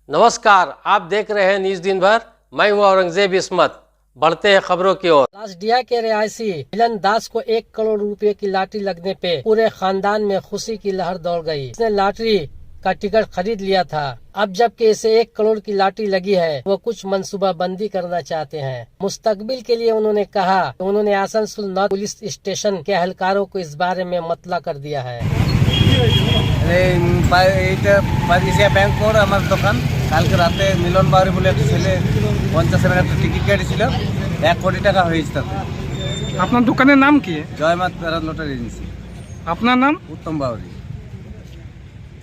नमस्कार, आप देख रहे हैं न्यूज दिन भर। मैं हूं औरंगजेब इस्मत। बढ़ते हैं खबरों की ओर। लासडिया के रिहायशी मिलन दास को 1 करोड़ रुपए की लॉटरी लगने पे पूरे खानदान में खुशी की लहर दौड़ गई। इसने लॉटरी का टिकट खरीद लिया था। अब जबकि इसे 1 करोड़ की लॉटरी लगी है, वो कुछ मंसूबा बंदी करना चाहते हैं। मुस्तकबिल के लिए उन्होंने कहा, उन्होंने आसनसोल नॉर्थ पुलिस स्टेशन के एहलकारों को इस बारे में मतला कर दिया है। ব্যাংকর আমার দোকান কালকে রাতে মিলন বাউরি বলে একটা ছেলে 50 একটা টিকিট কেটেছিল, 1 কোটি টাকা হয়েছে তাতে। আপনার দোকানের নাম কি? জয়মা প্যারা লটারি এজেন্সি। আপনার নাম? উত্তম বাউরি।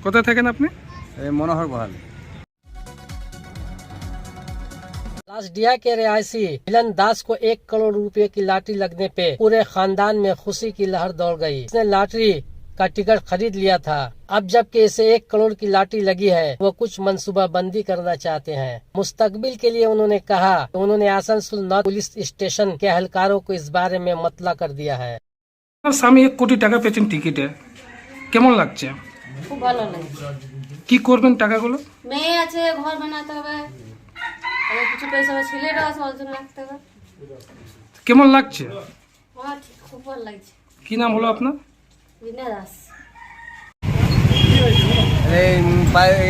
কোথায় থাকেন আপনি? এই মনোহর বহাল। लासडिया के रिहायशी मिलन दास को 1 करोड़ रुपए की लॉटरी लगने पे पूरे खानदान में खुशी की लहर दौड़ गई। इसने लॉटरी का टिकट खरीद लिया था। अब जबकि इसे 1 करोड़ की लॉटरी लगी है, वो कुछ मंसूबा बंदी करना चाहते हैं। मुस्तकबिल के लिए उन्होंने कहा, उन्होंने आसनसोल नॉर्थ पुलिस स्टेशन के एहलकारों को इस बारे में मतला कर दिया है। স্বামী 1 কোটি টাকা পেয়েছেন টিকিটে, কেমন লাগছে? খুব ভালো লাগে। কি করবেন টাকাগুলো? মেয়ে আছে, ঘর বানাতে হবে, আবার কিছু পয়সা ছেলেরা আছে, ওর জন্য রাখতে হবে। কেমন লাগছে? আমার খুব ভালো লাগছে। কি নাম হলো আপনার? বিনা দাস।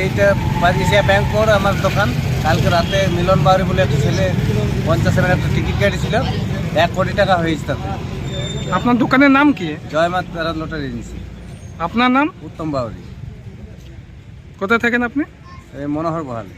এইটা এশিয়া ব্যাংকর আমার দোকান কালকে রাতে মিলন বাউরি বলে একটা ছেলে 50 একটা টিকিট কেটেছিল, 1 কোটি টাকা হয়েছে তাতে। আপনার দোকানের নাম কি? জয়মা প্যারা লটারি এজেন্সি। আপনার নাম? উত্তম বাউরি। কোথায় থাকেন আপনি? এই মনোহর বহাল।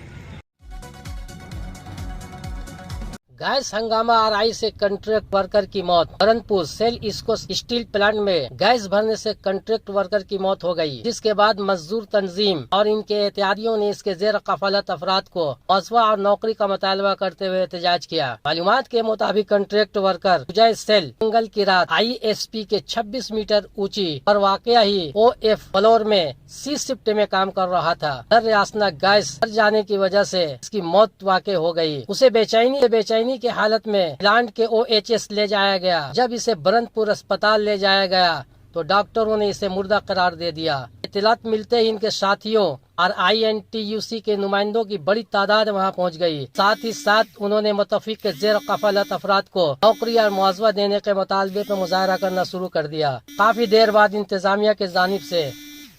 गैस हंगामा आरआई से कॉन्ट्रैक्ट वर्कर की मौत। बरनपुर सेल इसको स्टील प्लांट में गैस भरने से कॉन्ट्रैक्ट वर्कर की मौत हो गई, जिसके बाद मजदूर तंजीम और इनके एहतियादियों ने इसके जेर कफालत अफराद को मुआवजा और नौकरी का मुतालबा करते हुए एहतजाज किया। मालूमात के मुताबिक कॉन्ट्रैक्ट वर्कर विजय सेल मंगल की रात ISP के 26 मीटर ऊंची और वाकया ही OF फ्लोर में C शिफ्ट में काम कर रहा था। दरअसल गैस भर जाने की वजह से इसकी मौत वाकई हो गई। उसे बेचैनी की हालत में प्लांट के OHS ले जाया गया। जब इसे बरनपुर अस्पताल ले जाया गया तो डॉक्टरों ने इसे मुर्दा करार दे दिया। इत्तलात मिलते ही इनके साथियों और INTUC के नुमाइंदों की बड़ी तादाद वहां पहुंच गई। साथ ही साथ उन्होंने मुतफिक के जेर कफालत अफराद को नौकरी और मुआवजा देने के मुतालबे पर मुजाहरा करना शुरू कर दिया। काफी देर बाद इंतजामिया की जानिब से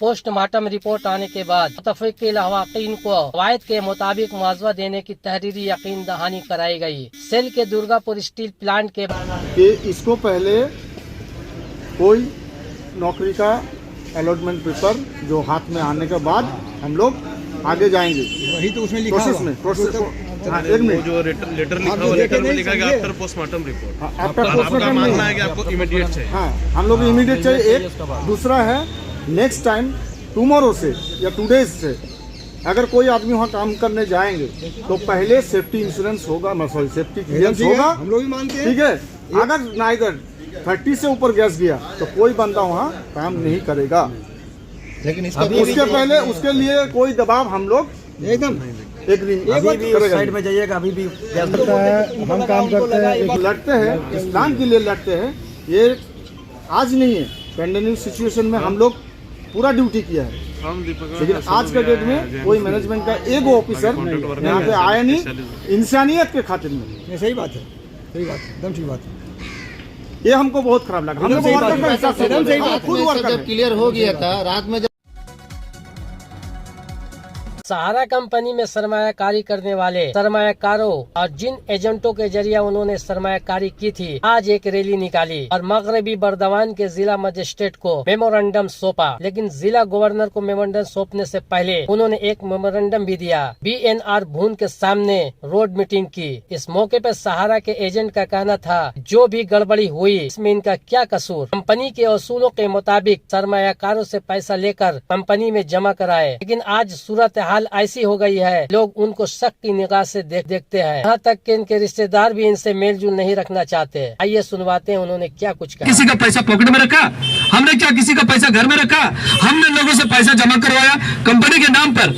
पोस्टमार्टम रिपोर्ट आने के बाद मुतफिक लवाकीन को रवायत के मुताबिक मुआवजा देने की तहरीरी यकीन दहानी कराई गई। सेल के दुर्गापुर स्टील प्लांट के कि इसको पहले कोई नौकरी का अलॉटमेंट पेपर जो हाथ में आने के बाद हम लोग आगे जाएंगे। वही तो उसमें लिखा प्रोसेस हुआ। में प्रोसेस हाँ, एक मिनट जो लेटर लिखा हुआ, लेटर में लिखा गया आफ्टर पोस्टमार्टम रिपोर्ट। आफ्टर आपका पोस्टमार्टम मानना है कि आपको इमीडिएट चाहिए? हाँ, हम लोग इमीडिएट चाहिए। एक दूसरा है, नेक्स्ट टाइम टुमारो से या 2 डेज से अगर कोई आदमी वहाँ काम करने जाएंगे तो पहले सेफ्टी इंश्योरेंस होगा, सॉरी सेफ्टी क्लियरेंस होगा। हम लोग भी मानते हैं। ठीक है, अगर नाइदर 30 से ऊपर गैस गया तो कोई बंदा वहाँ काम नहीं करेगा। लेकिन इसका उसके पहले उसके लिए कोई दबाव हम लोग एकदम साइड में जाइएगा। अभी भी हम काम करते हैं, लड़ते हैं, इस्लाम के लिए लड़ते हैं। ये आज नहीं है, पैंडेमिक सिचुएशन में हम लोग पूरा ड्यूटी किया है, लेकिन आज के डेट में कोई मैनेजमेंट का एक ऑफिसर यहाँ पे आया नहीं इंसानियत के खातिर में। सही बात है, सही बात है, एकदम ठीक बात है। ये हमको बहुत खराब लगा। हम लोग वर्कर का हिसाब से खुद वर्कर क्लियर हो गया था रात में। सहारा कंपनी में सरमायाकारी करने वाले सरमायाकारों और जिन एजेंटों के जरिए उन्होंने सरमायाकारी की थी, आज एक रैली निकाली और मगरबी बर्दवान के जिला मजिस्ट्रेट को मेमोरेंडम सौंपा। लेकिन जिला गवर्नर को मेमोरेंडम सौंपने से पहले उन्होंने एक मेमोरेंडम भी दिया। BNR भून के सामने रोड मीटिंग की। इस मौके पर सहारा के एजेंट का कहना था, जो भी गड़बड़ी हुई इसमें इनका क्या कसूर। कंपनी के असूलों के मुताबिक सरमायाकारों से पैसा लेकर कंपनी में जमा कराए, लेकिन आज सूरत हाल ऐसी हो गई है, लोग उनको शक की निगाह से देखते हैं। यहाँ तक कि इनके रिश्तेदार भी इनसे मेलजोल नहीं रखना चाहते। आइए सुनवाते हैं उन्होंने क्या कुछ कहा। किसी का पैसा पॉकेट में रखा हमने, क्या किसी का पैसा घर में रखा हमने? लोगों से पैसा जमा करवाया कंपनी के नाम पर,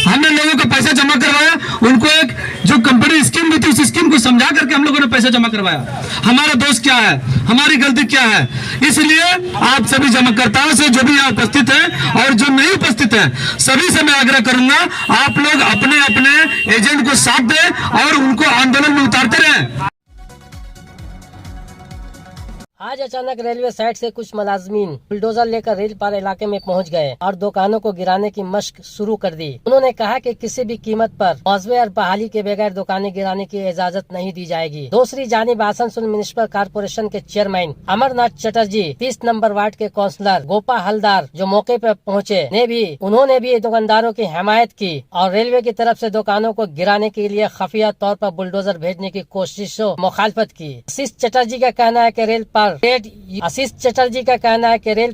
हमने लोगों का पैसा जमा करवाया। उनको एक जो कंपनी स्कीम दी थी उस स्कीम को समझा करके हम लोगों ने पैसा जमा करवाया। हमारा दोष क्या है, हमारी गलती क्या है? इसलिए आप सभी जमाकर्ताओं से, जो भी यहाँ उपस्थित हैं और जो नहीं उपस्थित हैं, सभी से मैं आग्रह करूंगा, आप लोग अपने अपने एजेंट को साथ दें और उनको आंदोलन में उतारते रहें। आज अचानक रेलवे साइड से कुछ मुलाजमीन बुलडोजर लेकर रेल पार इलाके में पहुंच गए और दुकानों को गिराने की मशक शुरू कर दी। उन्होंने कहा कि किसी भी कीमत पर मौजवे और बहाली के बगैर दुकानें गिराने की इजाजत नहीं दी जाएगी। दूसरी जानिब आसनसोल म्युनिसिपल कारपोरेशन के chairman Amarnath Chatterjee, 30 number ward के काउंसलर गोपा हलदार जो मौके पर पहुँचे उन्होंने भी दुकानदारों की हिमायत की और रेलवे की तरफ से दुकानों को गिराने के लिए खुफिया तौर पर बुलडोजर भेजने की कोशिशों मुखालफत की। आशीष चटर्जी का कहना है कि रेल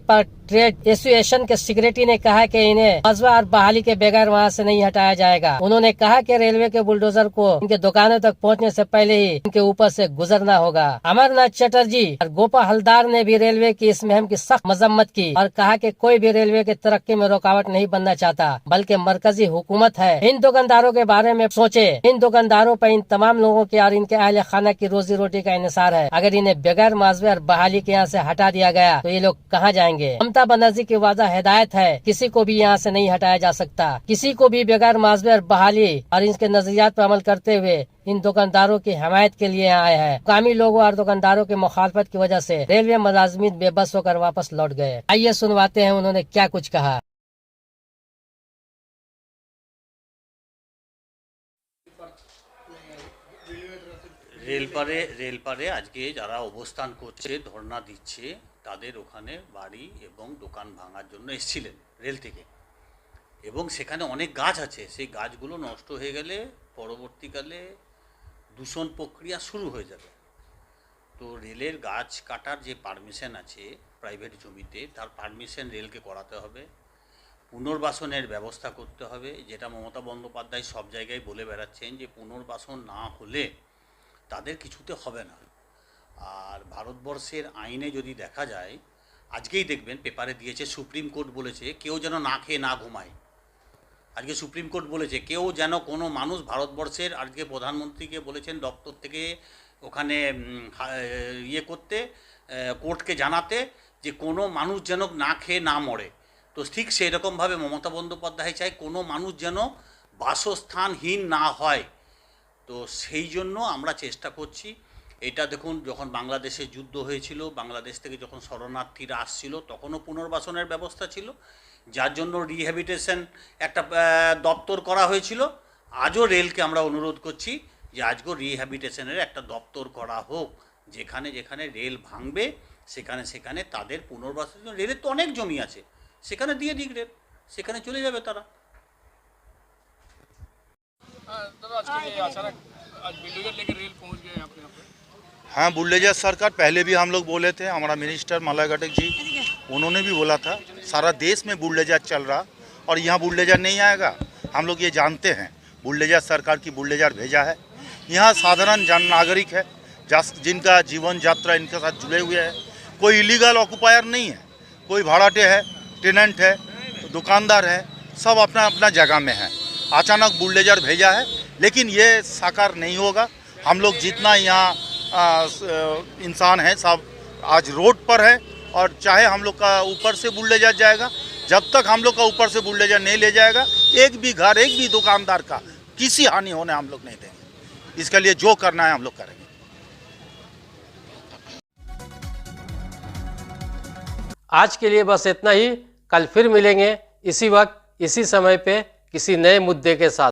पर ट्रेड एसोसिएशन के सेक्रेटरी ने कहा कि इन्हें मौजवा और बहाली के बगैर वहां से नहीं हटाया जाएगा। उन्होंने कहा कि रेलवे के बुलडोजर को इनके दुकानों तक पहुंचने से पहले ही इनके ऊपर से गुजरना होगा। अमरनाथ चटर्जी और गोपा हलदार ने भी रेलवे की इस मुहिम की सख्त मजम्मत की और कहा कि कोई भी रेलवे की तरक्की में रुकावट नहीं बनना चाहता, बल्कि मरकजी हुकूमत है। इन दुकानदारों के बारे में सोचे। इन दुकानदारों पर इन तमाम लोगों के और इनके अहले खाना की रोजी रोटी का इन्हिसार है। अगर इन्हें बगैर मौजवे और बहाली के यहाँ से हटा दिया गया तो ये लोग कहाँ जाएंगे? ममता बनर्जी की वादा हिदायत है, किसी को भी यहाँ से नहीं हटाया जा सकता। किसी को भी बगैर मौजवे और बहाली और इनके नजरियात पर अमल करते हुए इन दुकानदारों की हिमायत के लिए आए हैं। मुकामी लोगों और दुकानदारों की मुखालफत की वजह से रेलवे मुलाजमीन बेबस होकर वापस लौट गए। आइए सुनवाते हैं उन्होंने क्या कुछ कहा। রেলপারে আজকে যারা অবস্থান করছে, ধর্ণা দিচ্ছে, তাদের ওখানে বাড়ি এবং দোকান ভাঙার জন্য এসেছিলেন রেল থেকে, এবং সেখানে অনেক গাছ আছে। সেই গাছগুলো নষ্ট হয়ে গেলে পরবর্তীকালে দূষণ প্রক্রিয়া শুরু হয়ে যাবে। তো রেলের গাছ কাটার যে পারমিশন আছে প্রাইভেট জমিতে, তার পারমিশন রেলকে করাতে হবে। পুনর্বাসনের ব্যবস্থা করতে হবে, যেটা মমতা বন্দ্যোপাধ্যায় সব জায়গায় বলে বেড়াচ্ছেন যে পুনর্বাসন না হলে তাদের কিছুতে হবে না। আর ভারতবর্ষের আইনে যদি দেখা যায়, আজকেই দেখবেন পেপারে দিয়েছে, সুপ্রিম কোর্ট বলেছে কেউ যেন না খেয়ে না ঘুমায়। আজকে সুপ্রিম কোর্ট বলেছে কেউ যেন, কোনো মানুষ ভারতবর্ষের, আজকে প্রধানমন্ত্রীকে বলেছেন দপ্তর থেকে ওখানে করতে, কোর্টকে জানাতে যে কোনো মানুষ যেন না খেয়ে না মরে। তো ঠিক সেই রকমভাবে মমতা বন্দ্যোপাধ্যায় চায় কোনো মানুষ যেন বাসস্থানহীন না হয়। তো সেই জন্য আমরা চেষ্টা করছি। এটা দেখুন, যখন বাংলাদেশে যুদ্ধ হয়েছিল, বাংলাদেশ থেকে যখন শরণার্থীরা আসছিল, তখনও পুনর্বাসনের ব্যবস্থা ছিল, যার জন্য রিহ্যাবিলিটেশন একটা দপ্তর করা হয়েছিল। আজও রেলকে আমরা অনুরোধ করছি যে আজকেও রিহ্যাবিলিটেশনের একটা দপ্তর করা হোক, যেখানে যেখানে রেল ভাঙবে সেখানে সেখানে তাদের পুনর্বাসন। রেলের তো অনেক জমি আছে, সেখানে দিয়ে দিক রেল, সেখানে চলে যাবে তারা। हाँ, बुलडोजर सरकार पहले भी हम लोग बोले थे, हमारा मिनिस्टर मलय घटक जी उन्होंने भी बोला था सारा देश में बुलडोजर चल रहा और यहाँ बुलडोजर नहीं आएगा। हम लोग ये जानते हैं, बुलडोजर सरकार की बुलडोजर भेजा है। यहाँ साधारण जन नागरिक है जिनका जीवन यात्रा इनके साथ जुड़े हुए है। कोई इलीगल ऑक्यूपायर नहीं है, कोई भाड़ाटे है, टेनेंट है, दुकानदार है, सब अपना अपना जगह में है। अचानक बुलडोजर भेजा है, लेकिन ये साकार नहीं होगा। हम लोग जितना यहाँ इंसान है सब आज रोड पर है, और चाहे हम लोग का ऊपर से बुलडोजर जाएगा, जब तक हम लोग का ऊपर से बुलडोजर नहीं ले जाएगा, एक भी घर, एक भी दुकानदार का किसी हानि होने हम लोग नहीं देंगे। इसके लिए जो करना है हम लोग करेंगे। आज के लिए बस इतना ही। कल फिर मिलेंगे इसी वक्त इसी समय पे किसी नए मुद्दे के साथ।